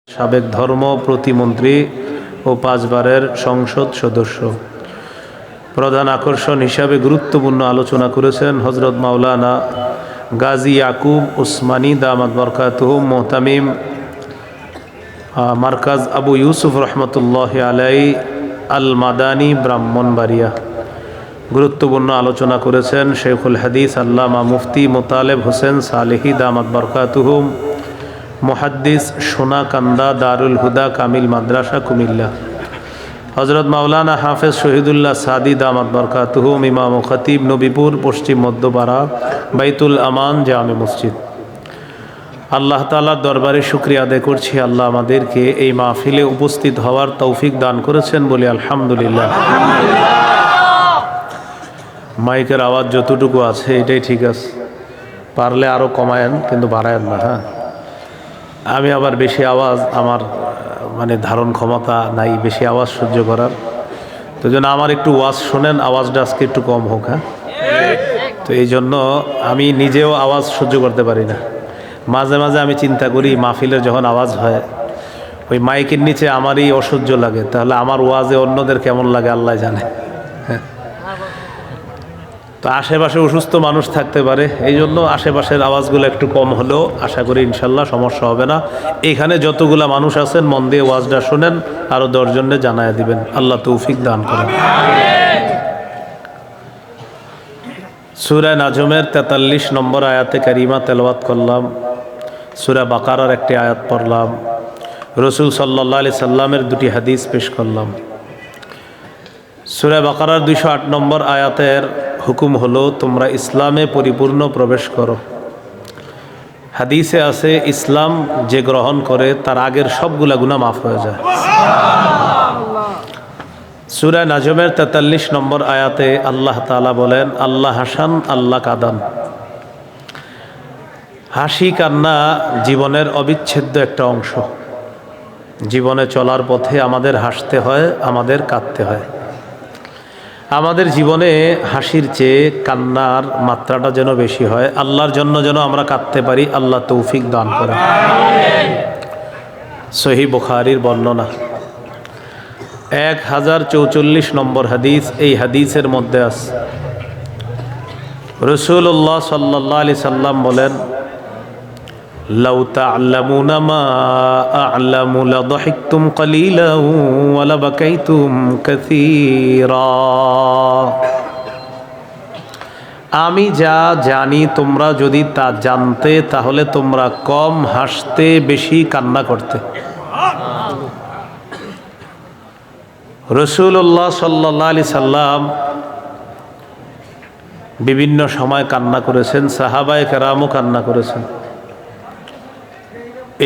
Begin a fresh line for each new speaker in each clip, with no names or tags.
সাবেক ধর্ম প্রতিমন্ত্রী ও 5 বারের সংসদ সদস্য। প্রধান আকর্ষণ হিসাবে গুরুত্বপূর্ণ আলোচনা করেছেন হজরত মাওলানা গাজী ইয়াকুব উসমানী দামাত বরকাতুহু মুহতামিম মার্কাজ আবু ইউসুফ রহমতুল্লাহ আলাইহি আল মাদানী ব্রাহ্মণবাড়িয়া। গুরুত্বপূর্ণ আলোচনা করেছেন শেখুল হাদিস আল্লামা মুফতি মোতালেব হোসেন সালেহি দামাত বরকাতুহু মুহাদ্দিস সোনাকান্দা দারুল হুদা কামিল মাদ্রাসা কুমিল্লা। হজরত মাওলানা হাফেজ শহীদুল্লাহ সাদি দামাত বরকাতুহু ইমাম ও খতিব নবীপুর পশ্চিম মধ্যপাড়া বাইতুল আমান জামে মসজিদ। আল্লাহ তাআলার দরবারে শুকরিয়া আদায় করছি, আল্লাহ আমাদেরকে এই মাহফিলে উপস্থিত হওয়ার তৌফিক দান করেছেন বলে আলহামদুলিল্লাহ। মাইকের আওয়াজ যতটুকু আছে এটাই ঠিক আছে, পারলে আরও কমায়েন কিন্তু বাড়ায়েন না। হ্যাঁ, আমি আবার বেশি আওয়াজ আমার ধারণ ক্ষমতা নাই বেশি আওয়াজ সহ্য করার, তো জন্য আমার একটু ওয়াজ শোনেন, আওয়াজটা আজকে একটু কম হোক। হ্যাঁ, তো এই জন্য আমি নিজেও আওয়াজ সহ্য করতে পারি না। মাঝে মাঝে আমি চিন্তা করি মাহফিলের যখন আওয়াজ হয় ওই মাইকের নিচে আমারই অসহ্য লাগে, তাহলে আমার ওয়াজে অন্যদের কেমন লাগে আল্লাহ জানে। তো আশেপাশে অসুস্থ মানুষ থাকতে পারে, এই জন্য আশেপাশের আওয়াজগুলো একটু কম হলেও আশা করি ইনশাল্লাহ সমস্যা হবে না। এইখানে যতগুলা মানুষ আছেন মন দিয়ে ওয়াজটা শোনেন, আরও 10 জনে জানায় দিবেন, আল্লাহ তৌফিক দান করেন। সূরা নাজমের 43 নম্বর আয়াতে কারিমা তেলাওয়াত করলাম, সূরা বাকারার একটি আয়াত পড়লাম, রসুল সাল্লাল্লাহু আলাইহি সাল্লামের 2টি হাদিস পেশ করলাম। সূরা বাকারার 208 নম্বর আয়াতের হুকুম হলো তোমরা ইসলামে পরিপূর্ণ প্রবেশ করো। হাদিসে আছে ইসলাম যে গ্রহণ করে তার আগের সবগুলা গুনাহ মাফ হয়ে যায়। সূরা নাজমের 43 নম্বর আয়াতে আল্লাহ তাআলা বলেন, আল্লাহ হাসান আল্লাহ কাদান। হাসি কান্না জীবনের অবিচ্ছেদ্য একটা অংশ। জীবনে চলার পথে আমাদের হাসতে হয়, আমাদের কাঁদতে হয়। আমাদের জীবনে হাসির চেয়ে কান্নার মাত্রাটা যেন বেশি হয়, আল্লাহর জন্য যেন আমরা কাঁদতে পারি, আল্লাহ তৌফিক দান করেন। সহিহ বুখারীর বর্ণনা 1044 নম্বর হাদিস। এই হাদিসের মধ্যে আছে রাসূলুল্লাহ সাল্লাল্লাহু আলাইহি সাল্লাম বলেন, লাউ তা'লামুনা মা আ'লামু লাযহিকতুম কালীলান ওয়া লাবাকাইতুম কাসীরা। আমি যা জানি তোমরা যদি তা জানতে তাহলে তোমরা কম হাসতে, বেশি কান্না করতে। রাসূলুল্লাহ সাল্লাল্লাহু আলাইহি সাল্লাম বিভিন্ন সময় কান্না করেছেন, সাহাবায়ে কেরামও কান্না করেছেন।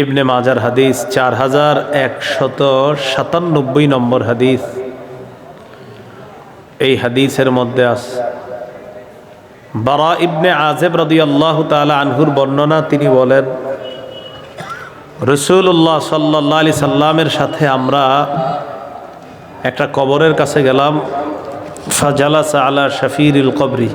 ইবনে মাজার হাদিস 4197 নম্বর হাদিস। এই হাদিসের মধ্যে আছে বারা ইবনে আযিব রাদিয়াল্লাহু তাআলা আনহুর বর্ণনা। তিনি বলেন, রাসূলুল্লাহ সাল্লাল্লাহু আলাইহি সাল্লামের সাথে আমরা একটা কবরের কাছে গেলাম। ফাজালাসা আলা শাফিরিল কবরি।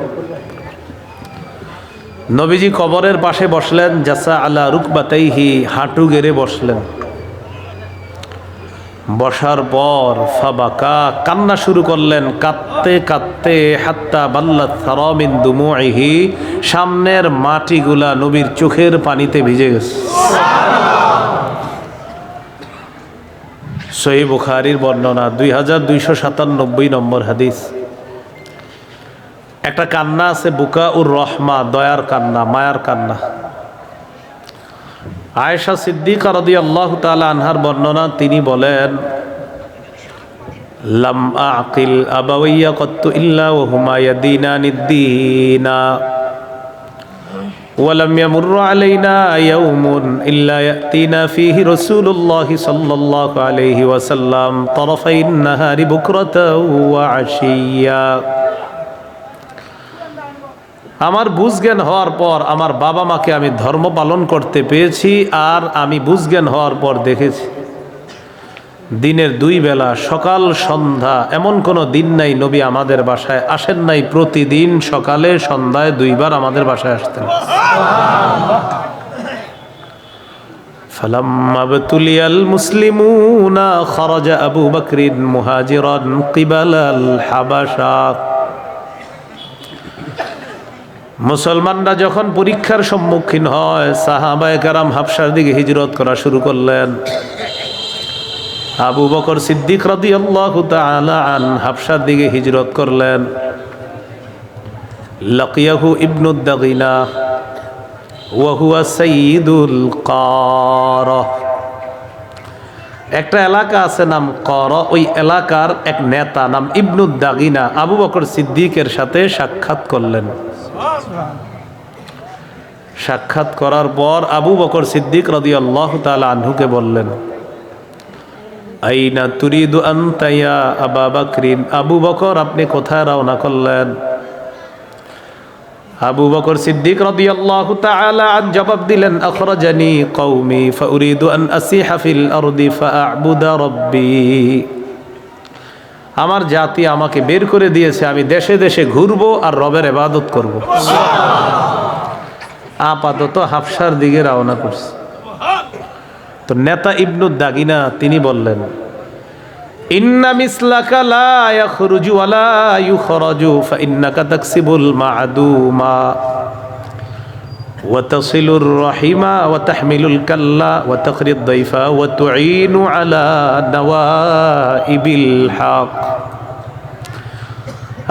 নবীজি কবরের পাশে বসলেন। জাসা আলা রুকবাতাইহি, হাঁটু গেড়ে বসলেন। বসার পর ফাবাকা, কান্না শুরু করলেন, কাঁদতে কাঁদতে হাত্তা বাল্লাত সারা মিন দুমুইহি, সামনের মাটিগুলা নবীর চোখের পানিতে ভিজে গেছে। সহিহ বুখারীর বর্ণনা 2297 নম্বর হাদিস। একটা কান্না আছে বুকাউর রহমা, দয়ার কান্না, মায়ার কান্না। আয়েশা সিদ্দিকা রাদিয়াল্লাহু তাআলা আনহার বর্ণনা। তিনি বলেন, লাম আকিল আবাওয়াইয়া কত্তু ইল্লা ওয়া হুমা ইয়াদিনানিদ-দীনা ওয়া লাম ইয়ামুররু আলাইনা ইয়াওমুন ইল্লা ইয়াতিনা ফীহি রাসূলুল্লাহি সাল্লাল্লাহু আলাইহি ওয়াসাল্লাম তারাফাইন নাহারি বুকরাতাও ওয়া আশিয়া। আমার বুঝজ্ঞান হওয়ার পর আমার বাবা মাকে আমি ধর্ম পালন করতে পেয়েছি, আর আমি বুঝজ্ঞান হওয়ার পর দেখেছি দিনের 2 বেলা সকাল সন্ধ্যা এমন কোনো দিন নাই নবী আমাদের বাসায় আসেন নাই। প্রতিদিন সকালে সন্ধ্যায় 2 বার আমাদের বাসায় আসতেন। فلما ابتلي المسلمون خرج أبو بكر مهاجرا قبل الحبشة মুসলমানরা যখন পরীক্ষার সম্মুখীন হয় সাহাবায়ে কেরাম হাবশার দিকে হিজরত করা শুরু করলেন। আবু বকর সিদ্দিক রাদিয়াল্লাহু তাআলা আন হাবশার দিকে হিজরত করলেন। লাকিয়াহু ইবনু দাগিনা ওয়া হুয়া সাইয়্যিদুল কারা। একটা এলাকা আছে নাম কারা, ওই এলাকার এক নেতা নাম ইবনু দাগিনা আবু বকর সিদ্দিকের সাথে সাক্ষাৎ করলেন। সাক্ষাৎ করার পর আবু বকর সিদ্দিক রাদিয়াল্লাহু তাআলা আনহুকে বললেন, আইনা তুরিদু আনতা ইয়া আবা বকরিন। আবু বকর, আপনি কোথায় রওনা করলেন? আবু বকর সিদ্দিক রাদিয়াল্লাহু তাআলা আন জবাব দিলেন, আখরাজানি কওমি ফাউরিদু আন আসিহা ফিল আরদি ফাআবুদা রাব্বি। আমার জাতি আমাকে বের করে দিয়েছে, আমি দেশে দেশে ঘুরবো আর রবের ইবাদত করব। আপাতত হাবশার দিকে রওনা করছে। তো নেতা ইবনু দাগিনা তিনি বললেন, ইন্না মিসলাকা লা ইয়াখরুজু ওয়া লা ইউখরাজু ফাইন্নাকা তাকসিবুল মা'দুমা ওয়া তাসিলুর রাহিমা ওয়া তাহমিলুল কাল্লা ওয়া তাকরিদ দাইফা ওয়া তুঈনু আলা নাওয়াইবিল হক।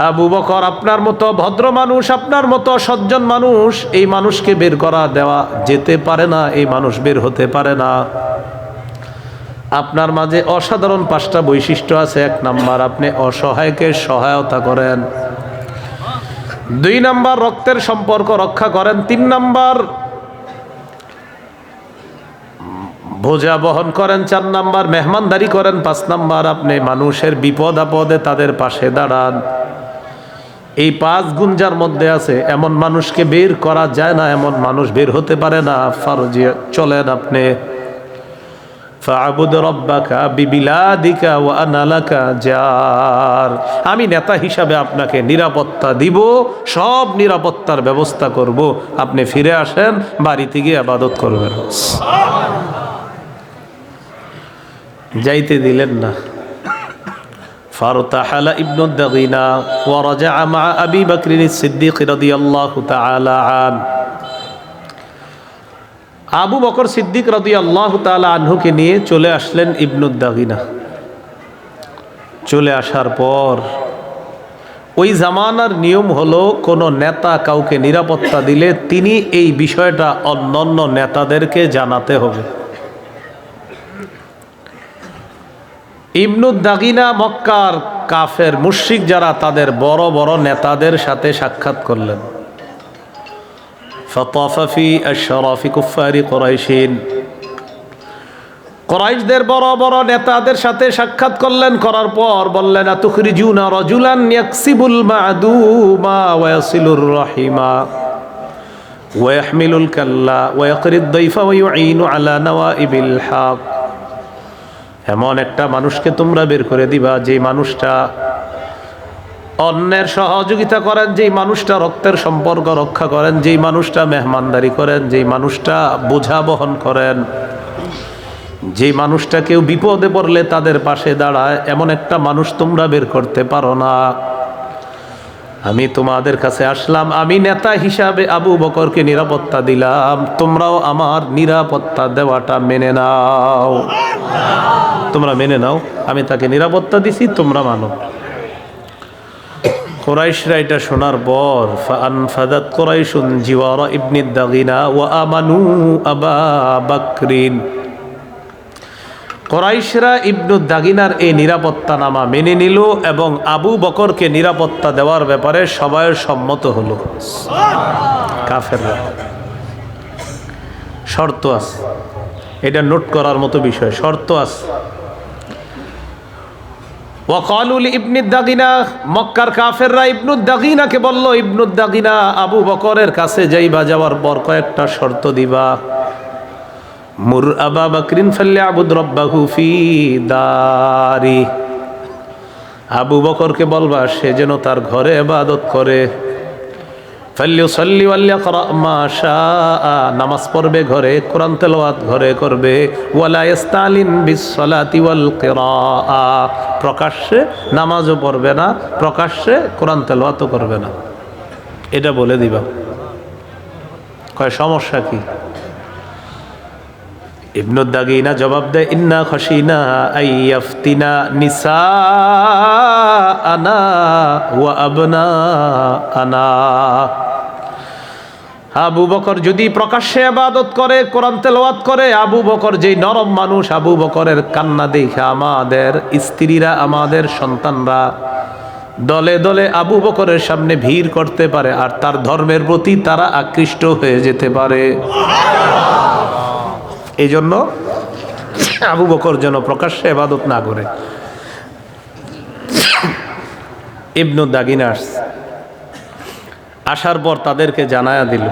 আবু বকর, আপনার মতো ভদ্র মানুষ, আপনার মতো সজ্জন মানুষ, এই মানুষকে বের করা দেওয়া যেতে পারে না, এই মানুষ বের হতে পারে না। আপনার মাঝে অসাধারণ 5টা বৈশিষ্ট্য আছে। 1 নাম্বার, আপনি অসহায়কে সহায়তা করেন। 2 নাম্বার, রক্তের সম্পর্ক রক্ষা করেন। 3 নাম্বার, বোঝা বহন করেন। 4 নাম্বার, মেহমানদারি করেন। 5 নাম্বার, আপনি মানুষের বিপদ আপদে তাদের পাশে দাঁড়ান। এই 5 গুণ যার মধ্যে আছে, এমন মানুষকে বের করা যায় না, এমন মানুষ বের হতে পারে না। ফারজি চলেন আপনি। ফাআবুদ রাব্বাকা বিবিলাদিকা ওয়া আনা লাকা জার। আমি নেতা হিসাবে আপনাকে নিরাপত্তা দিব, সব নিরাপত্তার ব্যবস্থা করব। আপনি ফিরে আসেন, বাড়িতে গিয়ে ইবাদত করবেন। যাইতে দিলেন না। ফারতাহালা ইবনু দাগিনা ওয়া রাজা'a মা আবি বকর সিদ্দিক রাদিয়াল্লাহু তাআলা আন। আবু বকর সিদ্দিক রাদিয়াল্লাহু তাআলা আনহুকে নিয়ে চলে আসলেন ইবনু দাগিনা। চলে আসার পর ওই জামানার নিয়ম হলো, কোনো নেতা কাউকে নিরাপত্তা দিলে তিনি এই বিষয়টা অন্যান্য নেতাদেরকে জানাতে হবে। ইবনু দাগিনা মক্কার কাফের মুশরিক যারা, তাদের বড় বড় নেতাদের সাথে সাক্ষাৎ করলেন। فطاف في أشراف كفار قريش। কুরাইশদের বড় বড় নেতাদের সাথে সাক্ষাৎ করলেন। করার পর বললেন, আতুখরিজুনা রাজুলান ইয়াকসিবুল মা'দুমা ওয়া ইয়াসিলুর রাহিমা ওয়া ইয়াহমিলুল কাল্লা ওয়া ইয়াকরিদ দাইফা ওয়া ইউঈনু আলা নাওয়াইবিল হক। এমন একটা মানুষকে তোমরা বের করে দিবা, যে মানুষটা অন্যের সহযোগিতা করেন, যেই মানুষটা রক্তের সম্পর্ক রক্ষা করেন, যেই মানুষটা মেহমানদারি করেন, যেই মানুষটা বোঝা বহন করেন, যেই মানুষটা কেউ বিপদে পড়লে তাদের পাশে দাঁড়ায়, এমন একটা মানুষ তোমরা বের করতে পারো না। আমি তোমাদের কাছে আসলাম, আমি নেতা হিসাবে আবু বকরকে নিরাপত্তা দিলাম, তোমরাও আমার নিরাপত্তা দেওয়াটা মেনে নাও। তোমরা মেনে নাও, আমি তাকে নিরাপত্তা দিছি, তোমরা মানো। কুরাইশরা এটা শোনার পর ফাআনফাদাত কুরাইশুন জিওয়ারা ইবনি দাগিনা ওয়া আমানু আবা বকরিন। কুরাইশরা ইবনু দাগিনার এই নিরাপত্তানামা মেনে নিল এবং আবু বকরকে নিরাপত্তা দেওয়ার ব্যাপারে সবাই সম্মত হলো। কাফেররা শর্ত আছে, এটা নোট করার মতো বিষয়, শর্ত আছে। ওয়াকালু লিইবনি দাগিনা, মক্কার কাফেররা ইবনু দাগিনাকে বলল, ইবনু দাগিনা আবু বকরের কাছে যাইবা, যাওয়ার পর কয়েকটা শর্ত দিবা। মুর আবা বকরিন ফালইয়াবুদ রাব্বাহু ফি দারি। আবু বকরকে বলবা সে যেন তার ঘরে ইবাদত করে। ফাল্যুসাল্লি ওয়ালইকরা মা শাআ, নামাজ পড়বে ঘরে, কোরআন তেলাওয়াত ঘরে করবে। ওয়ালা ইস্তালিন বিসসালাতি ওয়াল কিরাআ, প্রকাশ্যে নামাজও পড়বে না, প্রকাশ্যে কোরআন তেলাওয়াতও করবে না। এটা বলে দিবা। কয় সমস্যা কি? ইবনুদ দাগিনা জবাব দেয়, ইন্না খাশিনা আইয়াফতিনা নিসাআনা ওয়া আবনাআনা। আবু বকর যদি প্রকাশ্যে ইবাদত করে, কোরআন তেলাওয়াত করে, আবু বকর যেই নরম মানুষ, আবু বকরের কান্না দেখে আমাদের স্ত্রীরা, আমাদের সন্তানরা দলে দলে আবু বকরের সামনে ভিড় করতে পারে, আর তার ধর্মের প্রতি তারা আকৃষ্ট হয়ে যেতে পারে। এই জন্য আবু বকর যেন প্রকাশ্যে ইবাদত না করে। ইবনু দাগিনাস আসার পর তাদেরকে জানায়া দিল,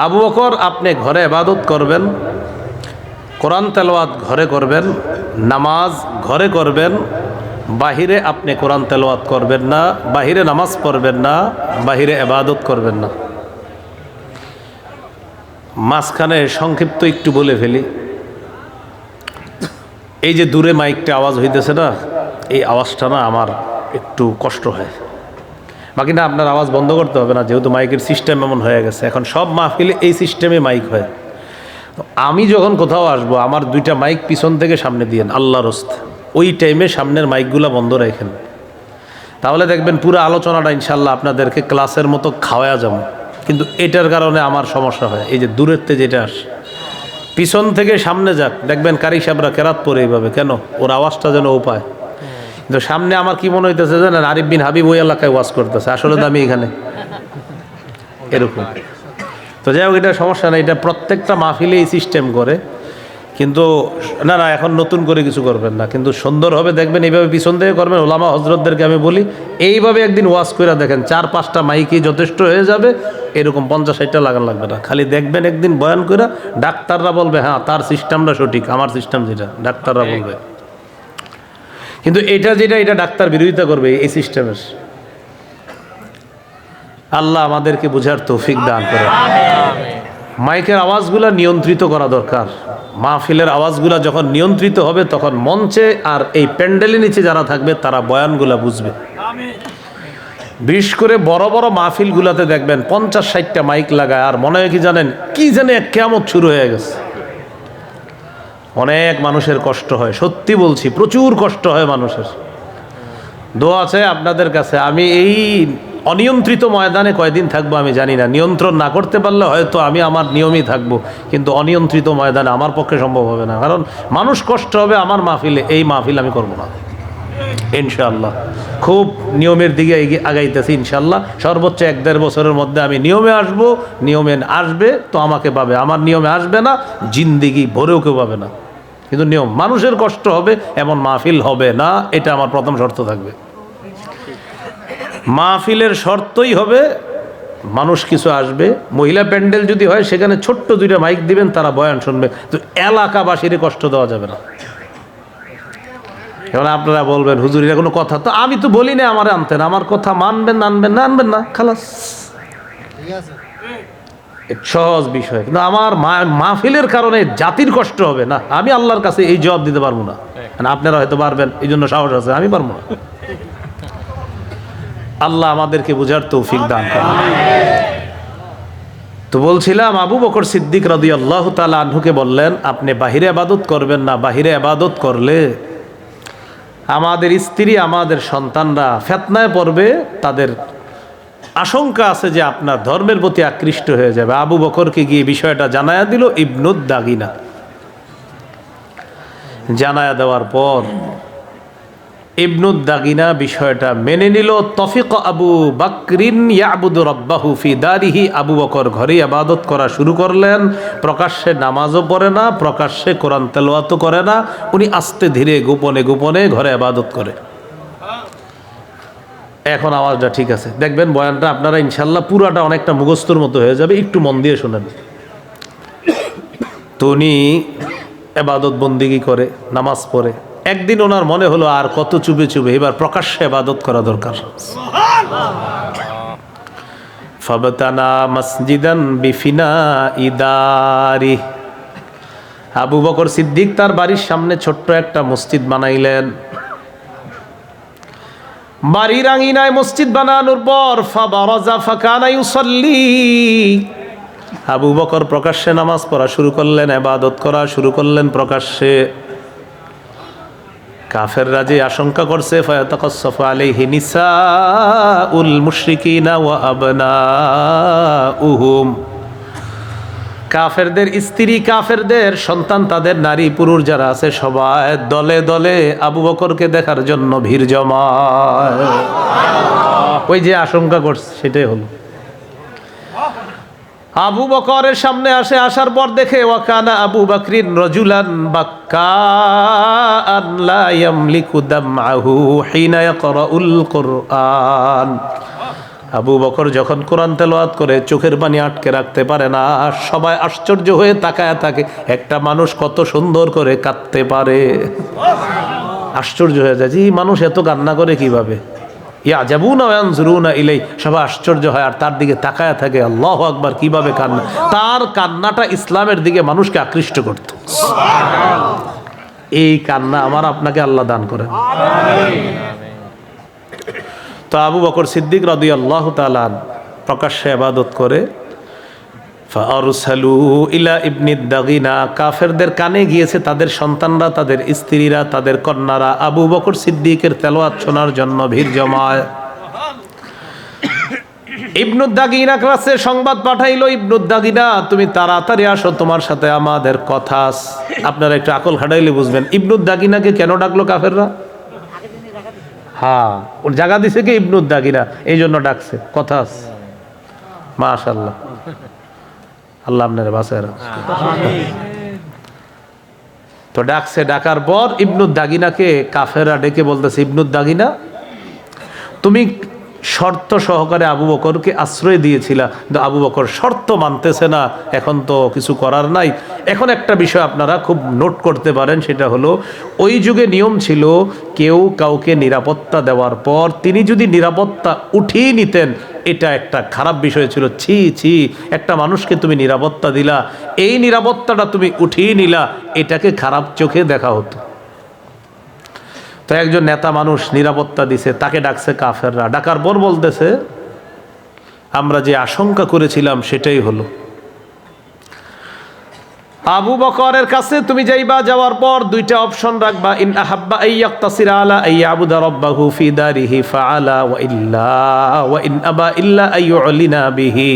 আবু বকর আপনি ঘরে ইবাদত করবেন, কোরআন তেলাওয়াত ঘরে করবেন, নামাজ ঘরে করবেন, বাহিরে আপনি কোরআন তেলাওয়াত করবেন না, বাহিরে নামাজ পড়বেন না, বাহিরে ইবাদত করবেন না। মাঝখানে সংক্ষিপ্ত একটু বলে ফেলি, এই যে দূরে মাইকটা আওয়াজ হইতেছে না, এই আওয়াজটা না আমার একটু কষ্ট হয়। বাকি না, আপনার আওয়াজ বন্ধ করতে হবে না, যেহেতু মাইকের সিস্টেম এমন হয়ে গেছে, এখন সব মাহফিলে এই সিস্টেমে মাইক হয়। আমি যখন কোথাও আসবো, আমার দুইটা মাইক পিছন থেকে সামনে দিয়েন আল্লাহর রাস্তে, ওই টাইমে সামনের মাইকগুলো বন্ধ রাখেন, তাহলে দেখবেন পুরো আলোচনাটা ইনশাল্লাহ আপনাদেরকে ক্লাসের মতো খাওয়া যাবে। কিন্তু এটার কারণে আমার সমস্যা হয়, এই যে দূরের থেকে যেটা আসে, পিছন থেকে সামনে যাক, দেখবেন কারি সাহেবরা কেরাত পরে এইভাবে, কেন? ওর আওয়াজটা যেন ও পায়। কিন্তু সামনে আমার কি মনে হইতেছে জানেন, আরিফ বিন হাবিব ওই এলাকায় ওয়াজ করতেছে, আসলে তো আমি এখানে, এরকম। তো যাই হোক, এটা সমস্যা নেই, এটা প্রত্যেকটা মাহফিলে এই সিস্টেম করে। কিন্তু না, এখন নতুন করে কিছু করবেন না, কিন্তু সুন্দর হবে দেখবেন, এইভাবে পিছন থেকে করবেন। ওলামা হজরতদেরকে আমি বলি, এইভাবে একদিন ওয়াজ করে দেখেন, 4-5টা মাইকই যথেষ্ট হয়ে যাবে, এরকম 50-60টা লাগান লাগবে না। খালি দেখবেন একদিন বয়ান করে ডাক্তাররা বলবে, হ্যাঁ তার সিস্টেমটা সঠিক, আমার সিস্টেম যেটা, ডাক্তাররা বলবে। কিন্তু এটা যেটা, এটা ডাক্তার বিরোধিতা করবে এই সিস্টেমের। আল্লাহ আমাদেরকে বুঝার তৌফিক দান করে। মাইকের আওয়াজগুলা নিয়ন্ত্রিত করা দরকার। মাহফিলের আওয়াজগুলা যখন নিয়ন্ত্রিত হবে, তখন মঞ্চে আর এই প্যান্ডেলের নিচে যারা থাকবে তারা বয়ানগুলা বুঝবে। বিশেষ করে বড় বড় মাহফিলগুলাতে দেখবেন 50-60টা মাইক লাগায়, আর মনে হয় কি জানেন, কি জানে কিয়ামত শুরু হয়ে গেছে। অনেক মানুষের কষ্ট হয়, সত্যি বলছি, প্রচুর কষ্ট হয় মানুষের। দোয়া আছে আপনাদের কাছে, আমি এই অনিয়ন্ত্রিত ময়দানে কয়দিন থাকবো আমি জানি না, নিয়ন্ত্রণ না করতে পারলে হয়তো আমি আমার নিয়মই থাকবো, কিন্তু অনিয়ন্ত্রিত ময়দানে আমার পক্ষে সম্ভব হবে না, কারণ মানুষ কষ্ট হবে আমার মাহফিলে, এই মাহফিল আমি করবো না ইনশাআল্লাহ। খুব নিয়মের দিকে আগাইতেছি ইনশাআল্লাহ। সর্বোচ্চ 1-1.5 বছরের মধ্যে আমি নিয়মে আসবো, নিয়মে আসবে তো আমাকে পাবে, আমার নিয়মে আসবে না জিন্দিগি ভরেও কেউ পাবে না। কিন্তু নিয়ম, মানুষের কষ্ট হবে এমন মাহফিল হবে না, এটা আমার প্রথম শর্ত থাকবে। মাহফিলের শর্তই হবে মানুষ কিছু আসবে, মহিলা প্যান্ডেল যদি হয় সেখানে ছোট্ট 2টা মাইক দিবেন, তারা বয়ান শুনবে, তো এলাকাবাসীর কষ্ট দেওয়া যাবে না। এখন আপনারা বলবেন হুজুর এটা কোনো কথা, তো আমি তো বলি না আমার আনতেন, আমার কথা মানবেন আনবেন না, আনবেন না, খালাস, সহজ বিষয়। কিন্তু আমার মাহফিলের কারণে জাতির কষ্ট হবে না, আমি আল্লাহর কাছে এই জবাব দিতে পারবো না। আপনারা হয়তো পারবেন, এই জন্য সাহস আছে, আমি পারবো না। আল্লাহ আমাদেরকে বুঝার তৌফিক দান করেন। তো বলছিলাম, আবু বকর সিদ্দিক রাদিয়াল্লাহু তাআলা আনহুকে বললেন, আপনি বাহিরে ইবাদত করবেন না, বাহিরে ইবাদত করলে আমাদের স্ত্রী, আমাদের সন্তানরা ফিতনায় পড়বে, তাদের আশঙ্কা আছে যে আপনার ধর্মের প্রতি আকৃষ্ট হয়ে যাবে। আবু বকরকে গিয়ে বিষয়টা জানায়া দিল ইবনুদ দাগিনা। জানায়া দেওয়ার পর ইবনুদ দাগিনা বিষয়টা মেনে নিল। তফিক আবু বকরিন ইয়াবুদু রাব্বাহু ফি দারিহি, আবু বকর ঘরে ইবাদত করা শুরু করলেন। প্রকাশ্যে নামাজও পড়ে না, প্রকাশ্যে কোরআন তেলাওয়াতও করে না, উনি আস্তে ধীরে গোপনে গোপনে ঘরে ইবাদত করে। এখন আওয়াজটা ঠিক আছে, দেখবেন বয়ানটা আপনারা ইনশাল্লাহ পুরাটা অনেকটা মুখস্থর মতো হয়ে যাবে, একটু মন দিয়ে শোনেন। তো উনি ইবাদত বন্দিগি করে, নামাজ পড়ে। একদিন ওনার মনে হলো আর কত চুপে চুপে, এবার প্রকাশ্যে ইবাদত করা দরকার। ফাবতানা মসজিদান বিফিনাই দারি। আবু বকর সিদ্দিক তার বাড়ির সামনে ছোট্ট একটা মসজিদ বানাইলেন। বাড়ির আঙিনায় মসজিদ বানানোর পর ফাবারাজা ফাকানা ইউসাল্লি, আবু বকর প্রকাশ্যে নামাজ পড়া শুরু করলেন, ইবাদত করা শুরু করলেন প্রকাশ্যে। কাফেররা যে আশঙ্কা করছে ফায়াতাকাসসাফু আলাইহি নিসাউল মুশরিকিনা ওয়া আবনাউহুম, কাফেরদের স্ত্রী, কাফেরদের সন্তান, তাদের নারী পুরুষ যারা আছে সবাই দলে দলে আবু বকরকে দেখার জন্য ভিড় জমায়। ওই যে আশঙ্কা করছে সেটাই হলো। আবু বকরের সামনে আসার পর দেখে ওয়াকানা আবু বকরিন রাজুলান বাক্কাআন লা ইয়ামলিকু দামআহু হিনা ইয়াকরাউল কুরআন। আবু বকর যখন কোরআন তেলাওয়াত করে চোখের পানি আটকে রাখতে পারে না। সবাই আশ্চর্য হয়ে তাকায় থাকে, একটা মানুষ কত সুন্দর করে কাঁদতে পারে। আশ্চর্য হয়ে যায় যে এই মানুষ এত কান্না করে কিভাবে। ইয়াজাবুনা ওয়া ইয়ানজুরুনা ইলাই, সবাই আশ্চর্য হয় আর তার দিকে তাকায় থাকে। আল্লাহু আকবার, কিভাবে কান্না! তার কান্নাটা ইসলামের দিকে মানুষকে আকৃষ্ট করত। এই কান্না আমার আপনাকে আল্লাহ দান করেন। তো আবু বকর সিদ্দিক রাদিয়াল্লাহু তাআলা প্রকাশ্যে ইবাদত করে। ফাআরসালু ইলা ইবনি দাগিনা, কাফেরদের কানে গিয়েছে তাদের সন্তানরা, তাদের স্ত্রীরা, তাদের কন্যারা আবু বকর সিদ্দিকের তেলাওয়াত শোনার জন্য ভিড় জমায়। ইবনু দাগিনা কাছে সংবাদ পাঠাইলো, ইবনু দাগিনা তুমি তাড়াতাড়ি আসো, তোমার সাথে আমাদের কথা। আপনারা একটু আকল খাটাইলে বুঝবেন ইবনু দাগিনাকে কেন ডাকলো কাফেররা। হ্যাঁ, ওর জায়গা দিছে কি ইবনু দাগিনা, এই জন্য ডাকছে, কথা আছে। মাশাআল্লাহ, আল্লাহ আপনার বাঁচায় রাখুন। তো ডাকছে, ডাকার পর ইবনু দাগিনাকে কাফেররা ডেকে বলতেছে, ইবনু দাগিনা তুমি শর্ত সহকারে আবু বকরকে আশ্রয় দিয়েছিলা, কিন্তু আবু বকর শর্ত মানতেছে না, এখন তো কিছু করার নাই। এখন একটা বিষয় আপনারা খুব নোট করতে পারেন, সেটা হলো ওই যুগে নিয়ম ছিল কেউ কাউকে নিরাপত্তা দেওয়ার পর তিনি যদি নিরাপত্তা উঠিয়ে নিতেন, এটা একটা খারাপ বিষয় ছিল। ছি ছি, একটা মানুষকে তুমি নিরাপত্তা দিলা, এই নিরাপত্তাটা তুমি উঠিয়ে নিলা, এটাকে খারাপ চোখে দেখা হতো। তো একজন নেতা মানুষ নিরাপত্তা দিছে, তাকে ডাকছে কাফেররা। ডাকার পর বলতেছে আমরা যে আশঙ্কা করেছিলাম সেটাই হলো। আবু বকরের কাছে তুমি যাইবা, যাওয়ার পর দুইটা অপশন রাখবা, ইন আহাব্বা আইয়াক্তাসিরা আলা আইয়াবুদা রাব্বাহু ফি দারিহি ফাআলা ওয়া ইন আবা ইল্লা আইয়ুলিনা বিহি।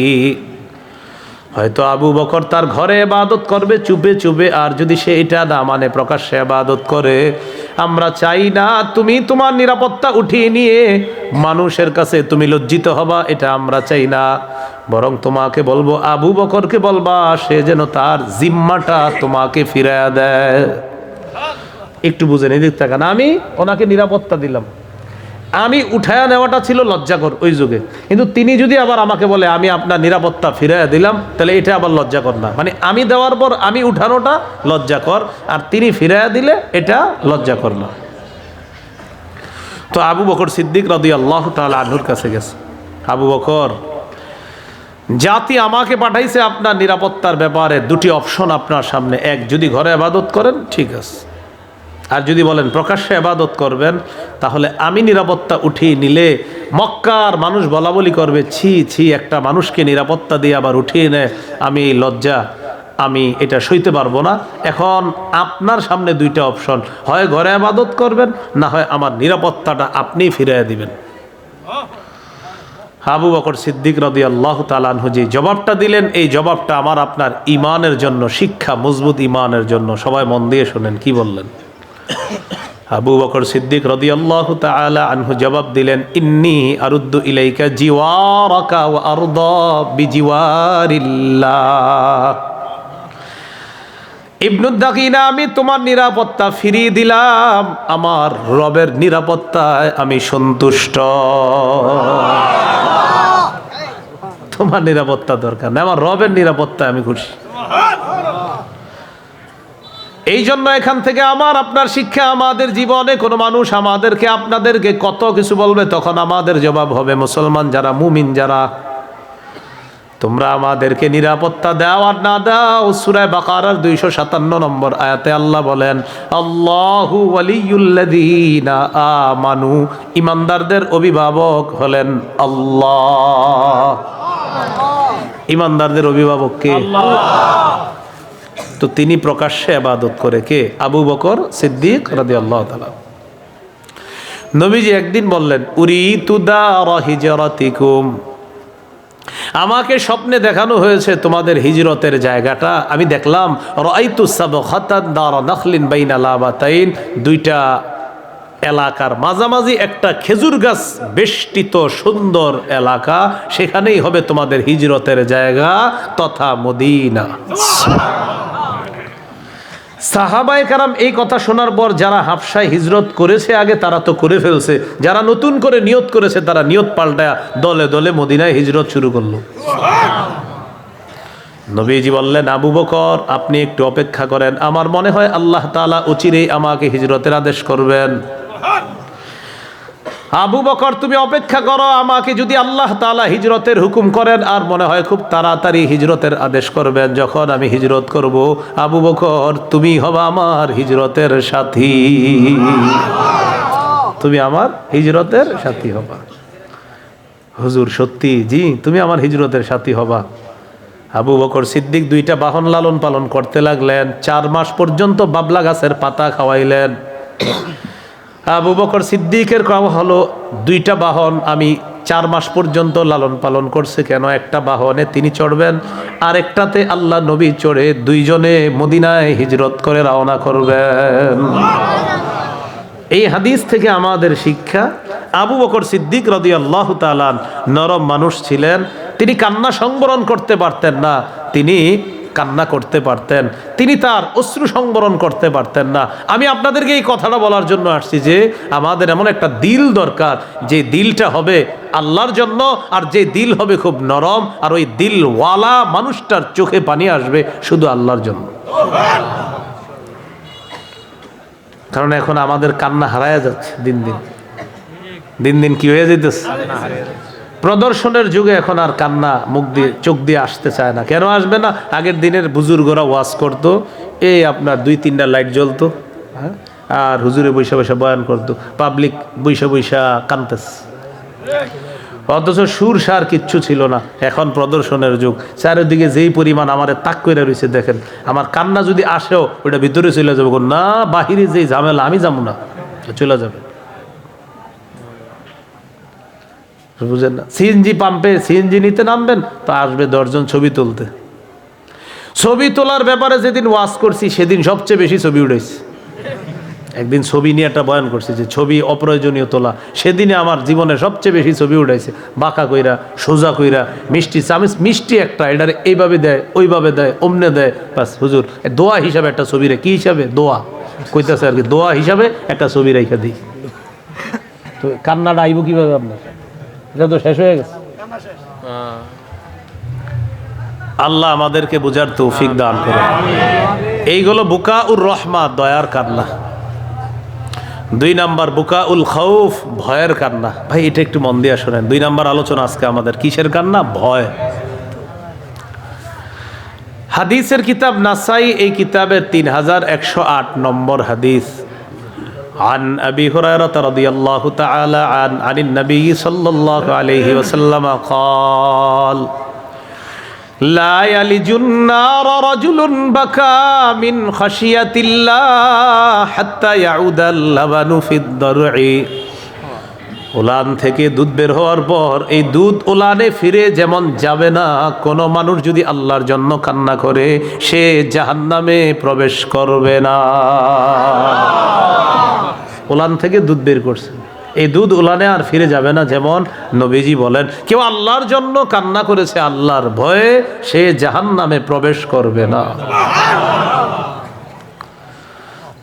হয়তো আবু বকর তার ঘরে ইবাদত করবে চুপে চুপে, আর যদি সে এটা না মানে প্রকাশ্যে ইবাদত করে, আমরা চাই না তুমি তোমার নিরাপত্তা উঠিয়ে নিয়ে মানুষের কাছে তুমি লজ্জিত হবা, এটা আমরা চাই না। বরং তোমাকে বলবো, আবু বকরকে বলবা সে যেন তার জিম্মাটা তোমাকে ফিরায়া দেয়। একটু বুঝে নিয়ে দিক থাকা না, আমি ওনাকে নিরাপত্তা দিলাম, আমি উঠায়া নেওয়াটা ছিল লজ্জাকর ওই যুগে, কিন্তু তিনি যদি আবার আমাকে বলে আমি আপনার নিরাপত্তা ফিরাইয়া দিলাম, তাহলে এটা আবার লজ্জাকর না। মানে আমি দেওয়ার পর আমি উঠানোটা লজ্জাকর, আর তিনি ফিরাইয়া দিলে এটা লজ্জাকর না। তো আবু বকর সিদ্দিক রাদিয়াল্লাহু তাআলা আনহুর কাছে গেছে, আবু বকর জাতি আমাকে পাঠাইছে আপনার নিরাপত্তার ব্যাপারে, দুটি অপশন আপনার সামনে, এক যদি ঘরে ইবাদত করেন ঠিক আছে, আর যদি বলেন প্রকাশ্যে ইবাদত করবেন, তাহলে আমি নিরাপত্তা উঠিয়ে নিলে মক্কার মানুষ বলা বলি করবে, ছি ছি, একটা মানুষকে নিরাপত্তা দিয়ে আবার উঠিয়ে নেয়, আমি এই লজ্জা, আমি এটা সইতে পারবো না। এখন আপনার সামনে দুইটা অপশন, হয় ঘরে ইবাদত করবেন, না হয় আমার নিরাপত্তাটা আপনি ফিরিয়ে দিবেন। আবু বকর সিদ্দিক রাদিয়াল্লাহু তাআলা আনহু যে জবাবটা দিলেন, এই জবাবটা আমার আপনার ইমানের জন্য শিক্ষা, মজবুত ইমানের জন্য। সবাই মন দিয়ে শোনেন কি বললেন। আবু বকর সিদ্দিক রাদিয়াল্লাহু তাআলা আনহু জবাব দিলেন, ইন্নী আরুদ্দু ইলাইকা জিওয়ারাকা ওয়া আরদা বিজিওয়ারিল্লাহ। ইবনু দাগিনা, আমি তোমার নিরাপত্তা ফিরিয়ে দিলাম, আমার রবের নিরাপত্তায় আমি সন্তুষ্ট। তোমার নিরাপত্তা দরকার না, আমার রবের নিরাপত্তায় আমি খুশি। এই জন্য এখান থেকে আমার আপনার শিক্ষা, আমাদের জীবনে কোনো মানুষ আমাদেরকে আপনাদেরকে কত কিছু বলবে, তখন আমাদের জবাব হবে, মুসলমান যারা, মুমিন যারা, তোমরা আমাদেরকে নিরাপত্তা দাও আর না দাও। সূরা বাকারার 257 নম্বর আয়াতে আল্লাহ বলেন, আল্লাহু ওয়ালিয়ুল্লাযীনা আমানু, ঈমানদারদের অভিভাবক হলেন আল্লাহ। ঈমানদারদের অভিভাবক কে? আল্লাহ। তো তিনি প্রকাশ্যে ইবাদত করে কে? আবু বকর সিদ্দিক রাদিয়াল্লাহু তাআলা। নবীজি একদিন বললেন, উরিতু দারা হিজরাতিকুম, আমাকে স্বপ্নে দেখানো হয়েছে তোমাদের হিজরতের জায়গাটা। আমি দেখলাম রাআইতু সাবখাতান দারা নাখলিন বাইনা লাবাতাইন, দুইটা এলাকার মাঝামাঝি একটা খেজুর গাছ বেষ্টিত সুন্দর এলাকা, সেখানেই হবে তোমাদের হিজরতের জায়গা তথা মদিনা। সাহাবায়ে কেরাম এই কথা শোনার পর যারা হাবশায় হিজরত করেছে আগে, তারা তো করে ফেলছে, যারা নতুন করে নিয়ত করেছে তারা নিয়ত পাল্টায়া দলে দলে মদিনায় হিজরত শুরু করলো। নবীজি বললেন, আবু বকর আপনি একটু অপেক্ষা করেন, আমার মনে হয় আল্লাহ তাআলা অচিরেই আমাকে হিজরতের আদেশ করবেন। আবু বকর তুমি অপেক্ষা করো, আমাকে যদি আল্লাহ তাআলা হিজরতের হুকুম করেন আর মনে হয় খুব তাড়াতাড়ি হিজরতের আদেশ করবেন, যখন আমি হিজরত করব, আবু বকর তুমি হবা আমার হিজরতের সাথী, তুমি আমার হিজরতের সাথী হবা। হুজুর সত্যি? জি, তুমি আমার হিজরতের সাথী হবা। আবু বকর সিদ্দিক দুইটা বাহন লালন পালন করতে লাগলেন, 4 মাস পর্যন্ত বাবলা গাছের পাতা খাওয়াইলেন। আবু বকর সিদ্দিকের কথা হলো, দুইটা বাহন আমি 4 মাস পর্যন্ত লালন পালন করছে। কেন? একটা বাহনে তিনি চড়বেন, আর একটাতে আল্লাহ নবী চড়ে দুইজনে মদিনায় হিজরত করে রওনা করবেন। এই হাদিস থেকে আমাদের শিক্ষা, আবু বকর সিদ্দিক রাদিয়াল্লাহু তাআলা নরম মানুষ ছিলেন, তিনি কান্না সংবরণ করতে পারতেন না, তিনি কান্না করতে পারতেন, তিনি তার অশ্রু সংবরণ করতে পারতেন না। আমি আপনাদেরকে এই কথাটা বলার জন্য আসছি যে আমাদের এমন একটা দিল দরকার, যে দিলটা হবে আল্লাহর জন্য, আর যে দিল হবে খুব নরম, আর ওই দিলওয়ালা মানুষটার চোখে পানি আসবে শুধু আল্লাহর জন্য। কারণ এখন আমাদের কান্না হারায়া যাচ্ছে, দিন দিন দিন দিন কি হয়ে যেতেছে, প্রদর্শনের যুগে এখন আর কান্না মুখ দিয়ে চোখ দিয়ে আসতে চায় না। কেন আসবে না? আগের দিনের বুজুর্গরা ওয়াজ করতো, এই আপনার 2-3টা লাইট জ্বলতো, আর হুজুরে বৈশা বৈশা বয়ান করতো, পাবলিক বৈশা বৈশা কানতেছে, অথচ সুর সার কিচ্ছু ছিল না। এখন প্রদর্শনের যুগ, চারিদিকে যেই পরিমাণ আমারে তাক করে রয়েছে দেখেন, আমার কান্না যদি আসেও ওইটা ভিতরে চলে যাবে, না বাহিরে যেই ঝামেলা, আমি যাবো না, চলে যাবে। বুঝেন না? সিএনজি পাম্পে সিএনজি নিতে নামবেন তো আসবে 10 জন ছবি তুলতে। ছবি তোলার ব্যাপারে যেদিন ওয়াজ করছি সেদিন সবচেয়ে বেশি ছবি উঠেছে। একদিন ছবি নিয়ে একটা বয়ান করছি যে ছবি অপ্রয়োজনীয় তোলা, সেদিনে আমার জীবনে সবচেয়ে বেশি ছবি উঠাইছে। বাঁকা কইরা, সোজা কইরা, মিষ্টি চামিচ, মিষ্টি একটা এটারে এইভাবে দেয়, ওইভাবে দেয়, অমনে দেয়, বাস হুজুর দোয়া হিসাবে একটা ছবি রে, কি হিসাবে? দোয়া কইতাছে আর কি, দোয়া হিসাবে একটা ছবি রেখে দিই। তো কান্নাটা আইব কিভাবে আপনার? এটা তো শেষ হয়ে গেছে। আল্লাহ আমাদেরকে বুঝার তৌফিক দান করে। এইগুলো বুকাউর রহমা, দয়ার কান্না। 2 নাম্বার বুকাউল খাউফ, ভয়ের কান্না। ভাই এটা একটু মন দিয়ে শোনেন। 2 নাম্বার আলোচনা আজকে আমাদের কিসের কান্না? ভয়। হাদিসের কিতাব নাসাই, এই কিতাবের 3108 নম্বর হাদিস। عن أبي هريرة رضي الله تعالى عن النبي صلى الله عليه وسلم قال لا يلج النار رجل بكى من خشية الله حتى يعود اللبن في الضرع। উলান থেকে দুধ বের হওয়ার পর এই দুধ উলানে ফিরে যেমন যাবে না, কোনো মানুষ যদি আল্লাহর জন্য কান্না করে সে জাহান্নামে প্রবেশ করবে না। উলান থেকে দুধ বের করছে, এই দুধ উলানে আর ফিরে যাবে না। যেমন নবীজি বলেন, কেউ আল্লাহর জন্য কান্না করেছে আল্লাহর ভয়ে, সে জাহান্নামে প্রবেশ করবে না।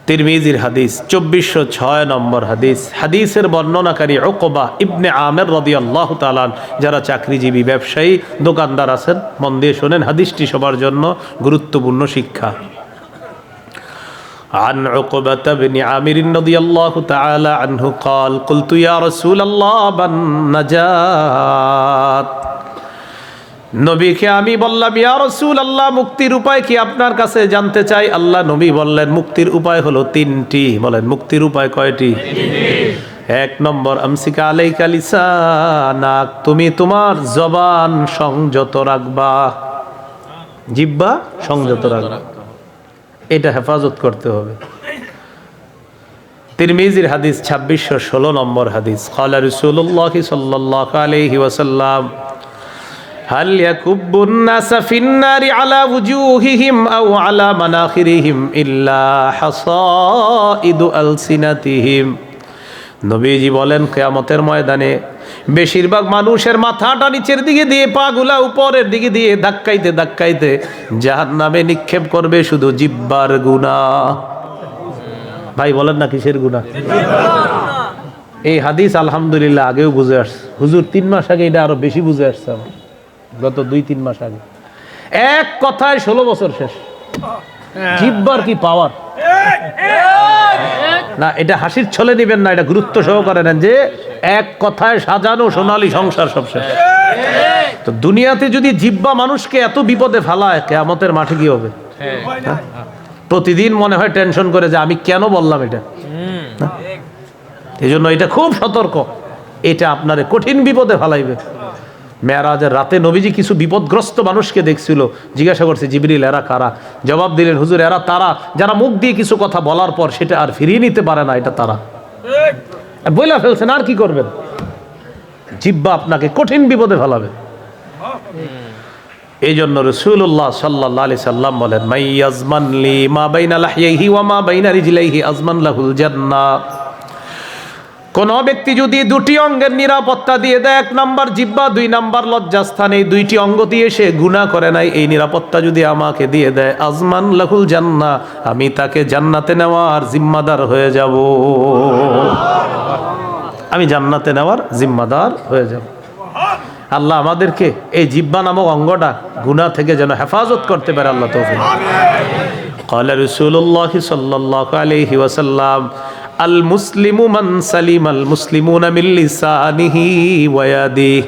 তিরমিজির হাদিস, 2406 নম্বর হাদিস। হাদিসের বর্ণনাকারী উকবা ইবনে আমের রাদিয়াল্লাহু তাআলা। যারা চাকরিজীবী, ব্যবসায়ী, দোকানদার আছেন, মন দিয়ে শোনেন, হাদিসটি সবার জন্য গুরুত্বপূর্ণ শিক্ষা। عن عقبة بن عامر رضي الله تعالى عنه قال قلت يا رسول الله من نجات নবীকে আমি বললাম, ইয়া রাসূলুল্লাহ, মুক্তির উপায় কি আপনার কাছে জানতে চাই। আল্লাহ নবী বললেন, মুক্তির উপায় হলো তিনটি। বলেন, মুক্তির উপায় কয়টি? এক নম্বর, আমসিকা আলাইকা লিসানাক, তুমি তোমার জবান সংযত রাখবা, জিহ্বা সংযত রাখবা, এটা হেফাজত করতে হবে। তিরমিজির হাদিস 2616 নম্বর হাদিস, ক্বালা রাসূলুল্লাহ সাল্লাল্লাহু আলাইহি ওয়াসাল্লাম, হাল ইয়াকুব্বুন নাসা ফিন-নারি আলা ওয়ুজুহিহিম আও আলা মানাখিরিহিম ইল্লা হাসাইদু আলসিনাতিহিম। নবীজি বলেন, কিয়ামতের ময়দানে বেশিরভাগ মানুষের মাথাটা নিচের দিকে দিয়ে, পাগুলা উপরের দিকে দিয়ে ধাক্কাইতে ধাক্কাইতে জাহান্নামে নিক্ষেপ করবে শুধু জিহ্বার গুনাহ। ভাই বলেন না, কিসের গুনাহ? এই হাদিস আলহামদুলিল্লাহ আগেও বুঝে আসছে। হুজুর 3 মাস আগে এটা আরো বেশি বুঝে আসছে আমার, গত 2-3 মাস আগে। এক কথায় 16 বছর শেষ। জিহ্বার কি পাওয়ার! না, এটা হাসির ছলে দিবেন না, এটা গুরুত্ব সহকারে নেন যে এক কথায় সাজানো সোনালী সংসার সব শেষ। তো দুনিয়াতে যদি জিহ্বা মানুষকে এত বিপদে ফেলায়, কিয়ামতের মাঠে কি হবে? প্রতিদিন মনে হয় টেনশন করে যে আমি কেন বললাম এটা। এই জন্য এটা খুব সতর্ক, এটা আপনারে কঠিন বিপদে ফেলাইবে। মেরাজের রাতে নবীজি কিছু বিপদগ্রস্ত মানুষকে দেখছিল, জিজ্ঞাসা করছে, জিবরিল এরা কারা? জবাব দিলেন, হুজুর এরা তারা যারা মুখ দিয়ে কিছু কথা বলার পর সেটা আর ফিরিয়ে নিতে পারে না, এটা তারা। বইলা ফেলছেন, আর কি করবেন? জিহ্বা আপনাকে কঠিন বিপদে ফেলাবে। এই জন্য রাসূলুল্লাহ সাল্লাল্লাহু আলাইহি সাল্লাম বলেন, মাইয়াজমান লি মা বাইনা লাহইহি ওয়া মা বাইনা রিজলাইহি আজমান লাহুল জান্নাহ। কোন ব্যক্তি যদি দুটি অঙ্গের নিরাপত্তা দিয়ে দেয়, 1 নাম্বার জিহ্বা, 2 নাম্বার লজ্জাস্থান, এই দুইটি অঙ্গ দিয়ে সে গুনাহ করে নাই, এই নিরাপত্তা যদি আমাকে দিয়ে দেয়, আজমান লাহুল জান্নাহ, আমি তাকে জান্নাতে নেওয়ার জিম্মাদার হয়ে যাব। আমি জান্নাতে নেওয়ার জিম্মাদার হয়ে যাব। আল্লাহ আমাদেরকে এই জিহ্বা নামক অঙ্গটা গুনাহ থেকে যেন হেফাজত করতে পারে, আল্লাহ তৌফিক। ক্বালা রাসূলুল্লাহ সাল্লাল্লাহু আলাইহি ওয়াসাল্লাম, আল মুসলিমু মান সালিমাল মুসলিমুনা মিন লিসানিহি ওয়া ইয়াদিহি।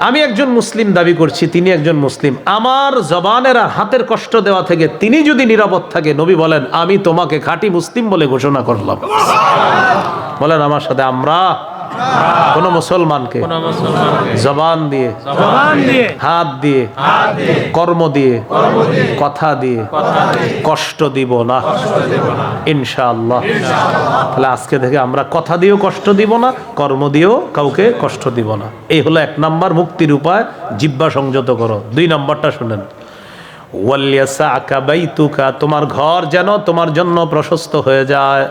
আমি একজন মুসলিম দাবি করছি, তিনি একজন মুসলিম, আমার জবানের আর হাতের কষ্ট দেওয়া থেকে তিনি যদি নিরাপদ থাকে, নবী বলেন, আমি তোমাকে খাঁটি মুসলিম বলে ঘোষণা করলাম। বলেন আমার সাথে, আমরা কোন মুসলমানকে জবান দিয়ে, হাত দিয়ে, কর্ম দিয়ে, কথা দিয়ে কষ্ট দিব না, ইনশাআল্লাহ। তাহলে আজকে থেকে আমরা কথা দিয়েও কষ্ট দিব না, কর্ম দিয়েও কাউকে কষ্ট দিব না। এই হলো 1 নাম্বার মুক্তির উপায়, জিহ্বা সংযত করো। 2 নাম্বারটা শুনেন, ওয়ালিয়াসাকা বাইতুকা, তোমার ঘর যেন তোমার জন্য প্রশস্ত হয়ে যায়।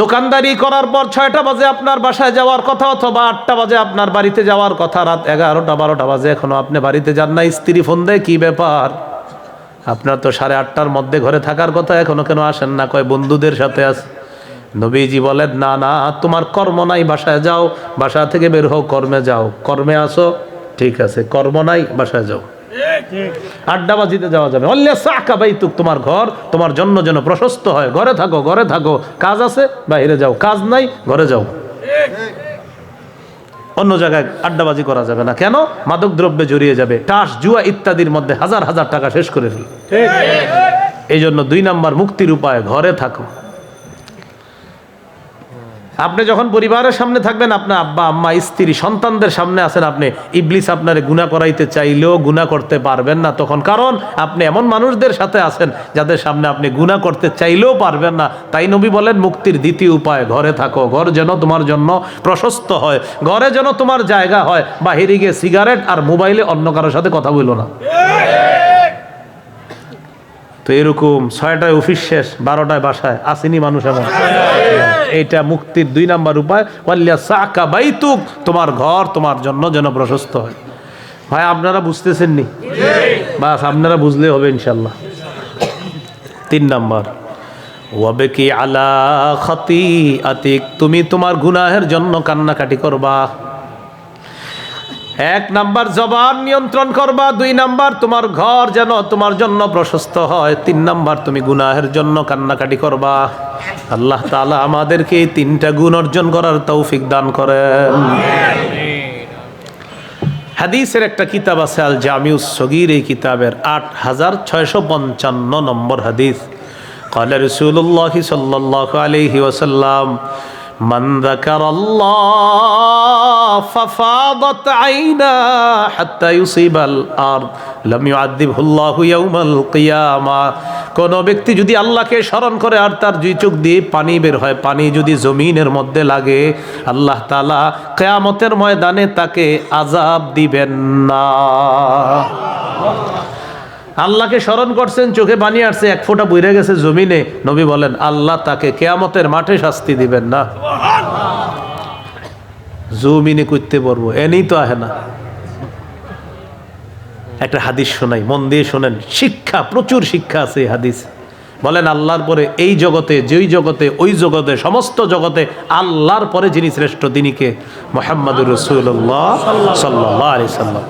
দোকানদারি করার পর 6টা বাজে আপনার বাসায় যাওয়ার কথা, অথবা 8টা বাজে আপনার বাড়িতে যাওয়ার কথা, রাত 11টা 12টা বাজে এখনো আপনি বাড়িতে যান না। স্ত্রী ফোন দেয়, কি ব্যাপার, আপনার তো 8:30টার মধ্যে ঘরে থাকার কথা, এখনো কেন আসেন না? কয় বন্ধুদের সাথে আছে। নবীজি বলেন, না না, তোমার কর্ম নাই, বাসায় যাও, বাসা থেকে বের হও, কর্মে যাও। কর্মে আসো, ঠিক আছে, কর্ম নাই, বাসায় যাও। আড্ডাবাজিতে যাওয়া যাবে। ওয়ালিয়াসাকা বাইতুক, তোমার ঘর তোমার জন্য যেন প্রশস্ত হয়। ঘরে থাকো, ঘরে থাকো, কাজ আছে বাইরে যাও, কাজ নাই ঘরে যাও। অন্য জায়গায় আড্ডাবাজি করা যাবে না। কেন? মাদক দ্রব্যে জড়িয়ে যাবে, টাস জুয়া ইত্যাদির মধ্যে হাজার হাজার টাকা শেষ করে ফেল। এই জন্য 2 নাম্বার মুক্তির উপায়, ঘরে থাকো। আপনি যখন পরিবারের সামনে থাকবেন, আপনার আব্বা আম্মা স্ত্রী সন্তানদের সামনে আছেন, আপনি ইবলিস আপনারে গুনাহ করাইতে চাইলেও গুনাহ করতে পারবেন না তখন। কারণ আপনি এমন মানুষদের সাথে আছেন যাদের সামনে আপনি গুনাহ করতে চাইলেও পারবেন না। তাই নবী বলেন, মুক্তির 2য় উপায়, ঘরে থাকো। ঘর যেন তোমার জন্য প্রশস্ত হয়, ঘরে যেন তোমার জায়গা হয়। বাহিরে গিয়ে সিগারেট আর মোবাইলে অন্য কারোর সাথে কথা বলো না। তো এরকম 6টায় অফিস শেষ, 12টায় বাসায় আসেনি মানুষ এমন। এইটা মুক্তির 2 নাম্বার উপায়, ওয়ালিয়াসাকা বাইতুক, তোমার ঘর তোমার জন্য যেন প্রশস্ত হয়। ভাই আপনারা বুঝতেছেন নি? বাস আপনারা বুঝলে হবে ইনশাল্লাহ। 3 নাম্বার, ওয়াবকি আলা খাতিআতিক, তুমি তোমার গুনাহের জন্য কান্নাকাটি করবা। 1 নাম্বার জবান নিয়ন্ত্রণ করবা, 2 নাম্বার তোমার ঘর যেন তোমার জন্য প্রশস্ত হয়, 3 নাম্বার তুমি গুনাহের জন্য কান্নাকাটি করবা। আল্লাহ তাআলা আমাদেরকে এই 3টা গুণ অর্জন করার তৌফিক দান করেন। হাদিসের একটা কিতাব আছে আল জামিউস সগীর, এই কিতাবের 8655 নম্বর হাদিস। قال رسول الله صلى الله عليه وسلم من ذكر الله ففاضت عيناه حتى يصيب الأرض لم يعذبه الله يوم القيامة। কোন ব্যক্তি যদি আল্লাহকে স্মরণ করে আর তার দুই চোখ দিয়ে পানি বের হয়, পানি যদি জমিনের মধ্যে লাগে, আল্লাহ তাআলা কিয়ামতের ময়দানে তাকে আযাব দিবেন না। আল্লাহকে স্মরণ করছেন, চোখে পানি আসছে, এক ফোঁটা বইরে গেছে জমিনে, নবী বলেন আল্লাহ তাকে কিয়ামতের মাঠে শাস্তি দিবেন না। জমিনে করতে পারবো এনেই তো আহে না। একটা হাদিস শোনাই, মন দিয়ে শোনেন, শিক্ষা, প্রচুর শিক্ষা আছে এই হাদিস। বলেন আল্লাহর পরে এই জগতে, যেই জগতে, ওই জগতে, সমস্ত জগতে আল্লাহর পরে যিনি শ্রেষ্ঠ তিনি কে? মুহাম্মাদুর রাসূলুল্লাহ সাল্লাল্লাহু আলাইহি সাল্লাম।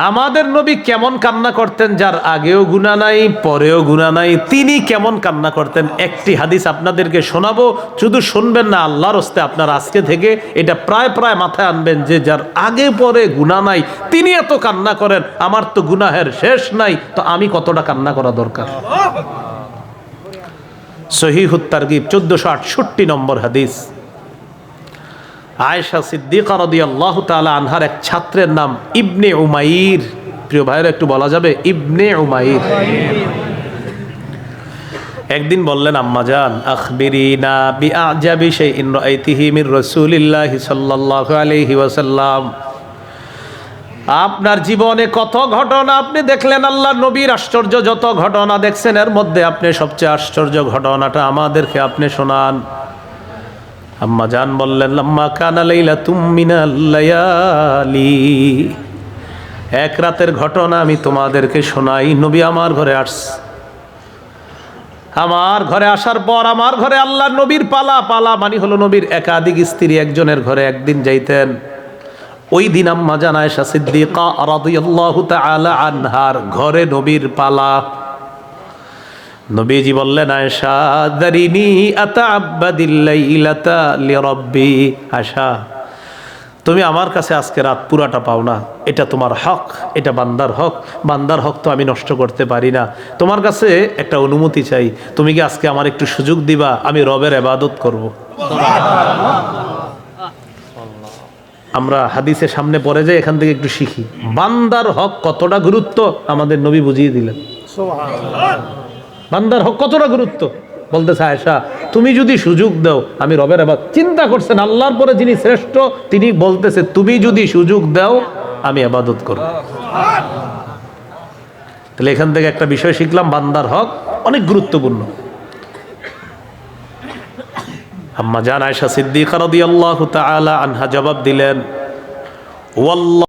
আমাদের নবী কেমন কান্না করতেন, যার আগেও গুনাহ নাই পরেও গুনাহ নাই, তিনি কেমন কান্না করতেন একটি হাদিস আপনাদেরকে শোনাবো। শুধু শুনবেন না, আল্লাহর হস্তে আপনার আজকে থেকে এটা প্রায় মাথায় আনবেন যে যার আগে পরে গুনাহ নাই তিনি এত কান্না করেন, আমার তো গুনাহের শেষ নাই, তো আমি কতটা কান্না করা দরকার। সহিহুত তারগিব 1468 নম্বর হাদিস। আয়েশা সিদ্দিকা রাদিয়াল্লাহু তাআলা আনহার এক ছাত্রের নাম ইবনে উমাইর। প্রিয় ভাইরা একটু বলা যাবে ইবনে উমাইর। একদিন বললেন, আম্মাজান আখবিরিনা বিআজাবি শাইইন রাআইতিহি মির রাসূলিল্লাহি সাল্লাল্লাহু আলাইহি ওয়াসাল্লাম। আপনার জীবনে কত ঘটনা আপনি দেখলেন, আল্লাহর নবীর আশ্চর্য যত ঘটনা দেখছেন, এর মধ্যে আপনি সবচেয়ে আশ্চর্য ঘটনাটা আমাদেরকে আপনি শোনান। আম্মা জান বললেন, লাম্মা কানা লাইলাতুম মিনাল লায়ালি, এক রাতের ঘটনা আমি তোমাদেরকে শোনাই। নবী আমার ঘরে আসছে, আমার ঘরে আসার পর আমার ঘরে আল্লাহর নবীর পালা মানে হলো নবীর একাধিক স্ত্রী একজনের ঘরে একদিন যাইতেন। ওই দিন আম্মা জান আয়েশা সিদ্দিকা রাদিয়াল্লাহু তাআলা আনহার ঘরে নবীর পালা। নবীজি বললেন, আয়েশা দারিনি আতাআব্বাদিল লাইলাতা লিরাব্বি। আয়েশা, তুমি আমার কাছে আজকে রাত পুরাটা পাও না, এটা তোমার হক, এটা বান্দার হক, বান্দার হক তো আমি নষ্ট করতে পারি না। তোমার কাছে একটা অনুমতি চাই, তুমি কি আজকে আমার একটু সুযোগ দিবা, আমি রবের ইবাদত করব। আমরা হাদিসের সামনে পড়ে যাই, এখান থেকে একটু শিখি বান্দার হক কতটা গুরুত্ব আমাদের নবী বুঝিয়ে দিলেন। বান্দার হক কতটা গুরুত্ব বলতেছে, আয়েশা তুমি যদি সুযোগ দাও আমি রবের ইবাদত। চিন্তা করছেন আল্লাহর পরে যিনি শ্রেষ্ঠ তিনি বলতেছে তুমি যদি সুযোগ দাও আমি ইবাদত করব। তাহলে এখান থেকে একটা বিষয় শিখলাম, বান্দার হক অনেক গুরুত্বপূর্ণ। আম্মা জান আয়েশা সিদ্দিকা রাদিয়াল্লাহু তাআলা আনহা জবাব দিলেন, ওয়াল্লাহ